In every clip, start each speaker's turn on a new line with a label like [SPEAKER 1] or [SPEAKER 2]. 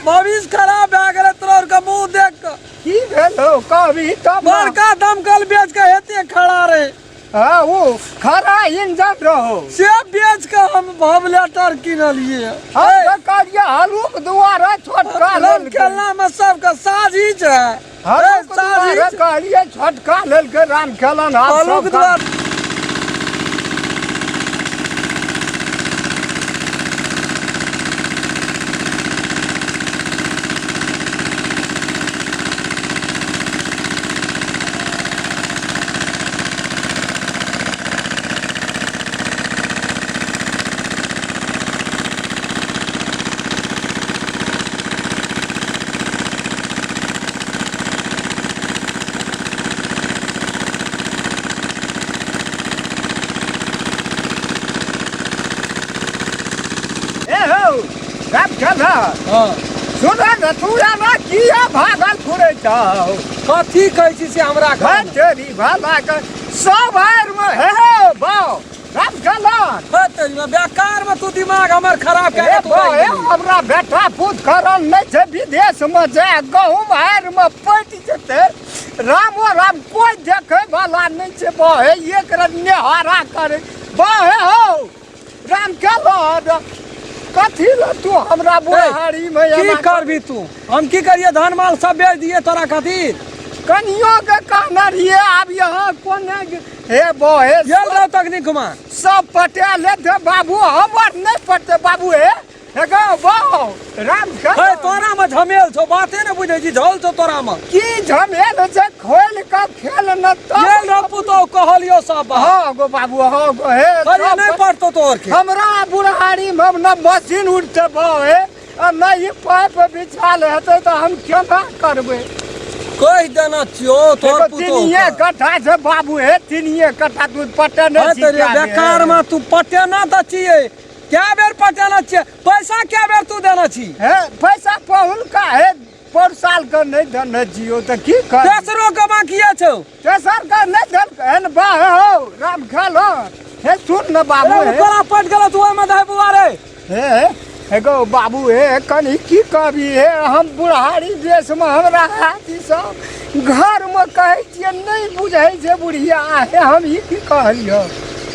[SPEAKER 1] भविष्य खराब भए गेलै तोर के मुंह देख के
[SPEAKER 2] की भेलो कभी तब
[SPEAKER 1] बड़का दमकल बेच के हेते खड़ा रहे
[SPEAKER 2] हाँ वो खरा इंजन रहो
[SPEAKER 1] से बेच के हम भवलेटर किनलिए
[SPEAKER 2] हम करिया हलुक दुआरा छोटका लेल
[SPEAKER 1] खेलना में सबके साजिश है
[SPEAKER 2] हलुक दुआरा करिया छोटका लेल के राम खेलन
[SPEAKER 1] हलुक दुआरा
[SPEAKER 2] राम खेलन सुना न तू ना किया भागल फुरे जाओ
[SPEAKER 1] कथी कहै छी से हमरा
[SPEAKER 2] घर तेरी भला के सब आर में हे बाओ राम खेलन
[SPEAKER 1] तेरी में बेकार में तू दिमाग हमर खराब
[SPEAKER 2] ए
[SPEAKER 1] कर तू
[SPEAKER 2] ए हमरा बेटा पूत करन नहीं छे विदेश में जाए गहूम आर में पट जते रामो राम कोई देखे वाला नहीं छे बहे एक नेहारा करे बहे हो राम खेलन कथी ल तू हमरा बुढ़ारी में
[SPEAKER 1] की करबी तू हम की करिए धान माल सब बेच दिए तोरा खातिर
[SPEAKER 2] कनियो के कहना रहिए अब यहाँ कोने हे बहे
[SPEAKER 1] गेल रहो तकनीक घुमा
[SPEAKER 2] सब पटे ले दे बाबू हमर नहीं पटे बाबू हे गो बाओ राम
[SPEAKER 1] हे तोरा में झमेल छो बाते ने बुझै छी झोल छो तोरा में
[SPEAKER 2] की झमेल से खोल के खेल न तो
[SPEAKER 1] गेल रहो पुतो कहलियो सब
[SPEAKER 2] हां गो बाबू हां गो हे
[SPEAKER 1] अरे नहीं पड़तो तोर के
[SPEAKER 2] हमरा बुढ़ारी में न मशीन उठते बहे और न ये पाइप बिछाल हेते तो हम केना करबे
[SPEAKER 1] कह देना छियो तोर पुतो
[SPEAKER 2] तिनिए कट्ठा से बाबू हे तिनिए कट्ठा तू पटे नहीं
[SPEAKER 1] तेरे बेकार में तू पटे ना त छिए क्या बेर पटाना छिए पैसा क्या बेर तू देना छी
[SPEAKER 2] हे पैसा पहुल का है पर साल का नहीं देना जियो तो की कर
[SPEAKER 1] तेसरो कमा किया छौ
[SPEAKER 2] तेसर का नहीं देल एन बा हो राम खेलो हे सुन न बाबू हे
[SPEAKER 1] तोरा पट गेलो तू ओय में दे बुआरे
[SPEAKER 2] हे गो बाबू हे कनी की कहबी हे हम बुढ़ारी देश में हमरा हाथी सब घर में कहै छियै नहीं बुझै छै बुढ़िया हे हम ई की कहलियो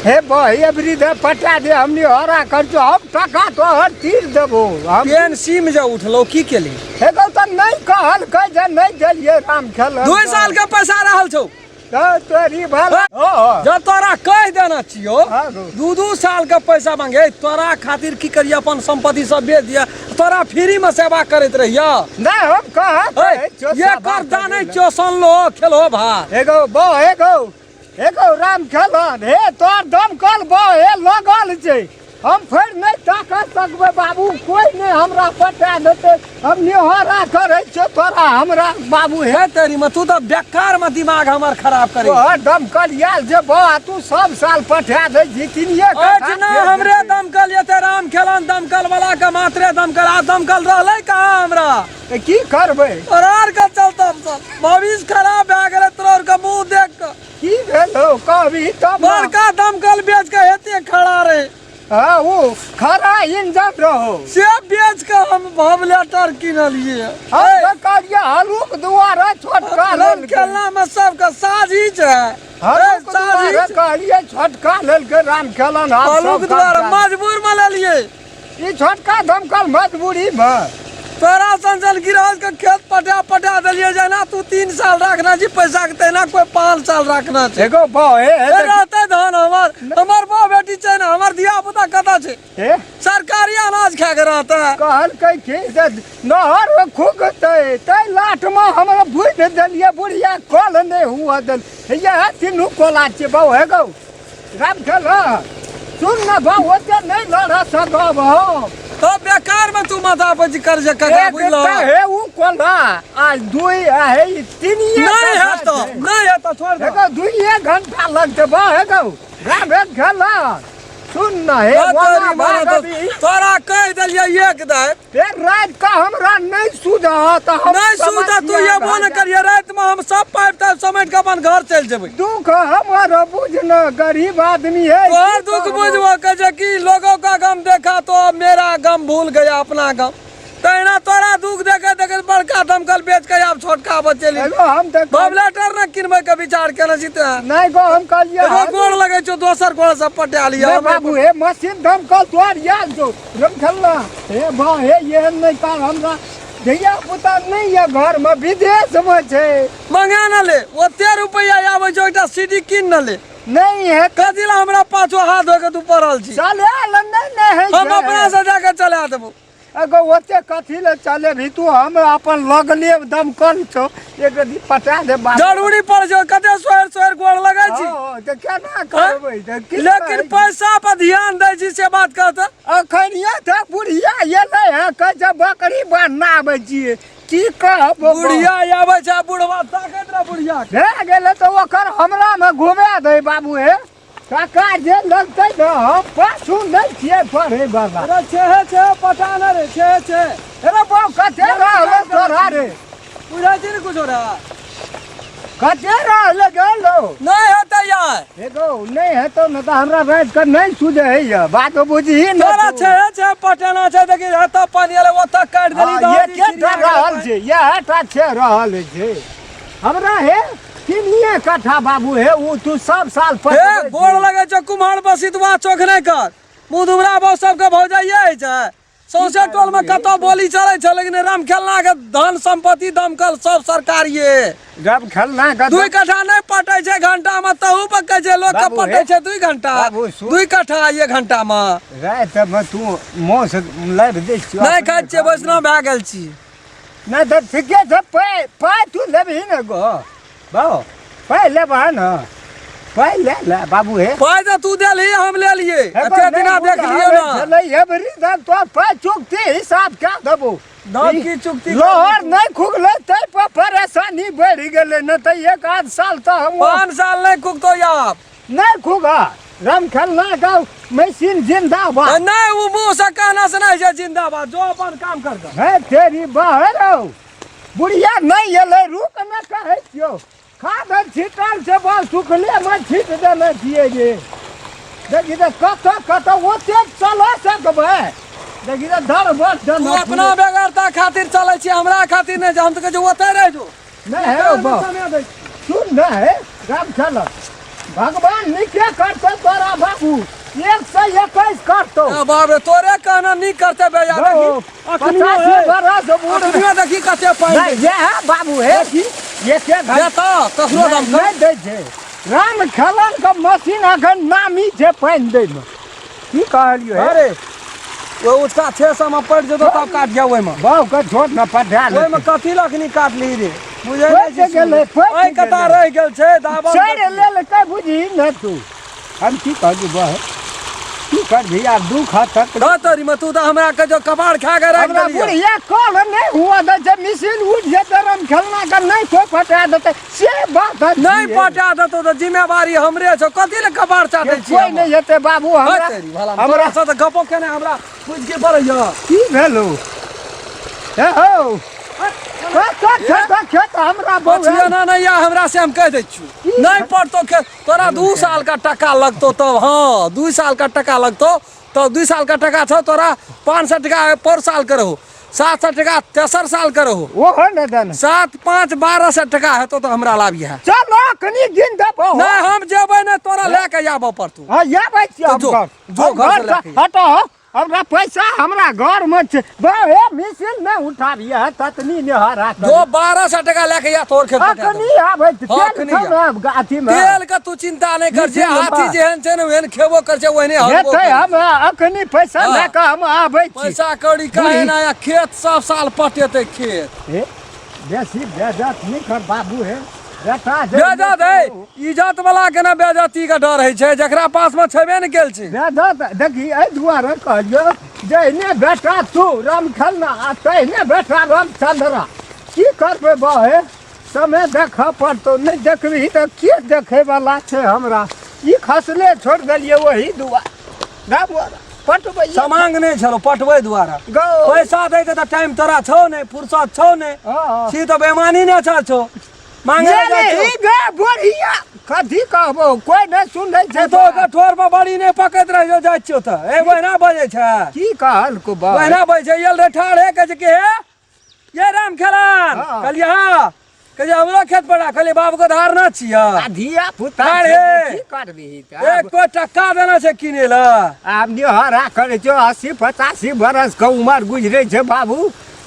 [SPEAKER 2] हे भाई वृद्ध पटा दे हमनी हरा कर जो हम टका तो हर तीर देबो हम
[SPEAKER 1] पेंसी में जा उठलो की केली
[SPEAKER 2] हे गो त नहीं कहल कह जे नहीं देलिए राम खेल
[SPEAKER 1] 2 साल के पैसा रहल छौ
[SPEAKER 2] तोरी भला
[SPEAKER 1] जब तोरा कह देना छियो
[SPEAKER 2] हाँ,
[SPEAKER 1] 2 साल के पैसा मांगे तोरा खातिर की करिए अपन संपत्ति सब बेच दिया तोरा फ्री में सेवा करत रहिया
[SPEAKER 2] नहीं हम कह
[SPEAKER 1] ये कर जाने छो सन लो खेलो भात
[SPEAKER 2] हे गो राम खेलन हे तोर दमकल बो हे लगल छै हम फिर नहीं ताक सकबे बाबू कोई नहीं हमरा पटा देते हम निहरा करे छ तोरा हमरा बाबू हे
[SPEAKER 1] तेरी में तू तो बेकार में दिमाग हमर खराब करे
[SPEAKER 2] ओ दमकल याल जे बा तू सब साल पठा दे जितनिए
[SPEAKER 1] ना हमरे दमकल ये राम खेलन दमकल वाला के मात्रे दमकल आ दमकल रहले कहां हमरा
[SPEAKER 2] की करबे
[SPEAKER 1] तोरार के चलता भविष्य खराब भए गेलै तोर के मुंह देख के
[SPEAKER 2] की भेलो कभी तब
[SPEAKER 1] बड़का दमकल बेच के हेते खड़ा रहे
[SPEAKER 2] हाँ वो खरा इंजन रहो
[SPEAKER 1] से बेच के हम भवलेटर किनलिए
[SPEAKER 2] हम करिया हलुक दुआरा छोटका लेल
[SPEAKER 1] खेलना में सबके साजिश है
[SPEAKER 2] हलुक दुआरा करिया छोटका लेल के राम खेलन
[SPEAKER 1] हलुक दुआरा मजबूर में ले लिए
[SPEAKER 2] ई छोटका दमकल मजबूरी में
[SPEAKER 1] तोरा संचल गिरहल के खेत पटा दिलिए जाना तू 3 साल रखना जी पैसा के तेना कोई 5 साल रखना छै
[SPEAKER 2] एगो बहे
[SPEAKER 1] रहते धान हमर बो बेटी छै ना हमर दिया पुता कता छै सरकारी अनाज खा के रहता
[SPEAKER 2] कहल के नहर में खुगते तै लाठ में हमरा भून देलिए बुढ़िया कल नहीं हुआ दल ये तीनू कोला छै बौ हे गौ राम खेलन सुन न बौ ओते नहीं लड़ सकब हो
[SPEAKER 1] तो बेकार में तू माथा पर कर्ज कका बुझलो
[SPEAKER 2] हे उ कोला आज 2 है 3
[SPEAKER 1] नहीं है तो छोड़ दे
[SPEAKER 2] देखो 2 घंटा लगते बा हे गौ राम खेलन सुन न हे वाला
[SPEAKER 1] तोरा कह देलिए एक दे
[SPEAKER 2] फिर रात का हमरा नहीं सूझा त हम
[SPEAKER 1] नहीं सूझा तू ये बोल करिए रात में हम सब पाइप तक समेट के अपन घर चल जेबै
[SPEAKER 2] दुख हमारा बुझना गरीब आदमी है
[SPEAKER 1] और दुख बुझवा के कि लोगों का गम देखा तो मेरा गम भूल गया अपना गम तेना साला तोरा दुख देखे देखे बड़का दमकल बेच के आब छोटका बचेली
[SPEAKER 2] एगो हम त
[SPEAKER 1] बबलेटर न किनबै के विचार केने छी त
[SPEAKER 2] नहीं गो हम कहलिए
[SPEAKER 1] एगो गोड़ लगे छौ दोसर गोड़ से पटा लिया
[SPEAKER 2] नहीं बाबू हे मशीन दमकल तोर याद जो रमखल्ला हे भा हे ये नहीं कर हमरा धिया पुता नहीं है घर में विदेश में छे
[SPEAKER 1] मंगा न ले ओते रुपया आबै छौ एकटा सीडी किन न ले
[SPEAKER 2] नहीं है
[SPEAKER 1] कदिला हमरा पाछो हाथ धो के तू पड़ल छी
[SPEAKER 2] चले नहीं है
[SPEAKER 1] हम अपना से जाके चला देबो
[SPEAKER 2] एगो ओते कथी ले चले भी तू हम अपन लगले दमकल छौ एक दी पटा दे बात
[SPEAKER 1] जरूरी पड़ छौ कते सोर गोड़ लगै छी
[SPEAKER 2] हां त केना करबै त
[SPEAKER 1] लेकिन पैसा पर ध्यान दै छी से बात कहत
[SPEAKER 2] अखन ये त बुढ़िया ये नहीं है कह बकरी बनाबै छी की कहब
[SPEAKER 1] बुढ़िया आबै छै बुढ़वा ताकत रे बुढ़िया
[SPEAKER 2] रह गेले तो ओकर हमरा में घुमे दे बाबू हे काका जे लगतै न हम पाछू नहीं छिए पढ़े बाबा
[SPEAKER 1] अरे छे पटा न रे छे
[SPEAKER 2] अरे बाऊ कते रहले तोरा रे
[SPEAKER 1] बुझै छी कुछ रे
[SPEAKER 2] कते रहले गेलो
[SPEAKER 1] नहीं हेतै यार
[SPEAKER 2] एगो नहीं है तो न त हमरा रात के नहीं सुझे है ये बात बुझी न
[SPEAKER 1] तोरा छे पटाना छै देखि हत पानी वाला ओत काट देली
[SPEAKER 2] ये के रहल छै ये हटा छे रहल छै हमरा हे किनिए कट्ठा बाबू हे उ तू सब साल
[SPEAKER 1] हे गोड़ लगे छ कुम्हार बसितवा चोख नहीं कर मुदुमरा बाबू सबके भौजाइए है छै सौसे टोल में कतो बोली चले छै लेकिन राम खेलना के धन संपत्ति दमकल सब सरकारिए
[SPEAKER 2] जब खेलना का
[SPEAKER 1] 2 कट्ठा नहीं पटे छै घंटा में तहू पर कह छै लोग के पटे छै 2 घंटा 2 कट्ठा 1 घंटा में
[SPEAKER 2] रात में तू मोह से लाइव दे छी
[SPEAKER 1] नहीं खाइ छै वैष्णव भए गेल छी
[SPEAKER 2] नहीं तो ठीके छै पाय तू लेबही न गो बाबू पाय लेबह न पाय ले बाबू हे
[SPEAKER 1] पाय तो तू देली हम ले लिए एते दिना देख लियो ना
[SPEAKER 2] चले ये बरी दाम तो पाय चुकती हिसाब क्या देबो
[SPEAKER 1] दाम की चुकती
[SPEAKER 2] लोहर नहीं खुगले तै पर परेशानी बढ़ गेले न त एक आध साल तो हम
[SPEAKER 1] 5 साल नहीं कुकतो यार
[SPEAKER 2] नहीं खुगा राम खेलना का मशीन जिंदाबाद
[SPEAKER 1] नहीं वो मुंह से कहना से नहीं है जिंदाबाद जो अपन काम कर दो
[SPEAKER 2] है तेरी बहरो बुढ़िया नहीं एले रुक न कहै छियो खाद छिटल से बस सुखले में छिट देने छिए जे देखि त कत ओते चला सकबै देखि त धर बस
[SPEAKER 1] तू अपना बेगरता खातिर चले छी हमरा खातिर नहीं हम तो कह ओते रह जो
[SPEAKER 2] नहीं है बा सुन न है राम चल भगवान निके करते तोरा बाबू 121 करतो
[SPEAKER 1] बाप रे तोरे कहना नहीं करते बेजा देखी
[SPEAKER 2] अखनी बरस बूढ़
[SPEAKER 1] दुनिया देखी कते पाई
[SPEAKER 2] नहीं ये है बाबू है ये के
[SPEAKER 1] देता कखरो दम
[SPEAKER 2] नहीं दे छै राम खेलन का मशीन अखन नामी छै पानी दे में की कहलियो है
[SPEAKER 1] अरे वो उसका 600 में पड़ जतो तब काट गया ओय में
[SPEAKER 2] बाऊ का छोड़ न पढ़ा ले
[SPEAKER 1] ओय में कथी लखनी काट ली रे बुझे
[SPEAKER 2] पैसे गेले
[SPEAKER 1] ओय कता रह गेल छै दाबा
[SPEAKER 2] छोड़ ले ले के बुझी न तू हम की कहली बा की कर भी यार दुख तक
[SPEAKER 1] तोरी में तू तो हमरा के जो कबाड़ खा के रख
[SPEAKER 2] हमरा
[SPEAKER 1] देलिए
[SPEAKER 2] बुढ़िया कॉल नहीं हुआ द जब मिसिल उठ जेते राम खेलना का नहीं कोई पटा देते से बात है
[SPEAKER 1] नहीं पटा देतो तो जिम्मेवारी हमरे छो कथी ले कबाड़ चाटे छी
[SPEAKER 2] कोई नहीं जेते बाबू
[SPEAKER 1] हमरा से तो गपो केने हमरा पूछ के पड़ैया
[SPEAKER 2] की भेलो ए हो खेत हमरा
[SPEAKER 1] बचिया ना नहीं या हमरा से हम कह दै छु नहीं पड़तो खेत तोरा 2 साल का टका लगतो तब हां 2 साल का टका लगतो तो 2 साल का टका छो तोरा 500 टका पर साल करो 700 टका तेसर साल करो
[SPEAKER 2] ओहो न दन
[SPEAKER 1] 7 5 1200 टका है तो हमरा लाभ है
[SPEAKER 2] चलो कनी दिन दबो
[SPEAKER 1] नहीं हम जेबै न तोरा लेके आबो पड़तू
[SPEAKER 2] हां आबै छी हम
[SPEAKER 1] जो घर से लेके
[SPEAKER 2] हटो हमरा पैसा हमरा घर में छे बे मिसिल न उठाबिए ततनी ने हरा
[SPEAKER 1] जो 1200 टका लेके या तोर खेत पटा
[SPEAKER 2] अखनी आबै तेल गाथी में
[SPEAKER 1] तेल का तू चिंता नहीं कर जे हाथी जेहन छै न वेन खेबो कर छै ओहने
[SPEAKER 2] हेतै हम अखनी पैसा लेके हम आबै छी
[SPEAKER 1] पैसा कौड़ी काहे ना या खेत सब साल पटेतै खेत
[SPEAKER 2] बेसी बेजत नहीं कर बाबू है
[SPEAKER 1] बेजत है इज्जत वाला के ना बेजती का डर है छै जकरा पास में छेबे न गेल छै
[SPEAKER 2] बेजत देखी ए दुआरे कहलियो जइने बेटा तू राम खेलना आ तइने बेटा रामचंद्रा की करबे बहे समय देख पड़तो नहीं देखबी तो के देखे वाला छै हमरा ई खसले छोड़ देलिए वही दुआ राम पटबै
[SPEAKER 1] समांग नहीं छलो पटबै दुआरा पैसा दे त टाइम तोरा छौ नहीं फुर्सत छौ नहीं छी तो बेईमानी न छौ मांगे
[SPEAKER 2] ई गे बढ़िया कथी कहबो कोई नहीं सुनै छै
[SPEAKER 1] तो कठोर पर बड़ी नहीं पकैत रहियो जाइ छियो त ए बहिना बजे छै
[SPEAKER 2] की कहल को बा
[SPEAKER 1] बहिना बजे छै यल रे ठाड़ है के हे ये राम खेलान
[SPEAKER 2] हाँ।
[SPEAKER 1] कहलिए हाँ कहिए हमरो खेत पड़ा कहलिए बाबू के धार ना छिया
[SPEAKER 2] धिया पुता
[SPEAKER 1] अरे।
[SPEAKER 2] छै, की करबिही तऽ?
[SPEAKER 1] एक को टक्का देना छै किने ला
[SPEAKER 2] आब निहरा करे छो 80-85 बरस के उम्र गुजरे छै बाबू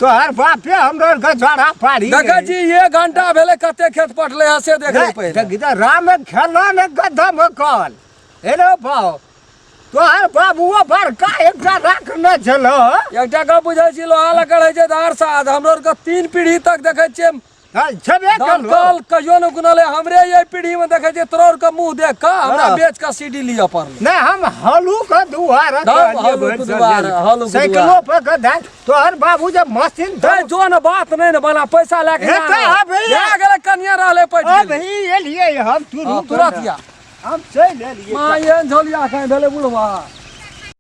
[SPEAKER 2] तोहर बापे हमरो के झोड़ा पाड़ी
[SPEAKER 1] देखा जी ये घंटा भेले कते खेत पटले है से देख ले पहले
[SPEAKER 2] राम खेला ने गधा में कल हेलो भाव तोहर बाबुओ बड़का एकटा राखने छलो
[SPEAKER 1] एकटा का बुझै छी लोहा लकड़ है जे धार साथ हमरो के 3 पीढ़ी तक देखे छियै
[SPEAKER 2] छबे कल
[SPEAKER 1] दमकल कहियो न गुनले हमरे ये पीढ़ी में देखे छियै तोर के मुंह देख के हमरा
[SPEAKER 2] हाँ।
[SPEAKER 1] बेच के सीडी लिया पड़ल
[SPEAKER 2] नहीं हम हलू का दुआर
[SPEAKER 1] हलू के दुआर, हलू के
[SPEAKER 2] साइकिलो पे गधा तोहर बाबू जब मशीन
[SPEAKER 1] ए जो न बात नहीं न बना पैसा लेके
[SPEAKER 2] ए तो अभी
[SPEAKER 1] जा गेले कन्या रहले पैट
[SPEAKER 2] अभी एलिए हम
[SPEAKER 1] तुरंत या
[SPEAKER 2] हम चल एलिए
[SPEAKER 1] मां ये झोलिया कहीं भेले बुढ़वा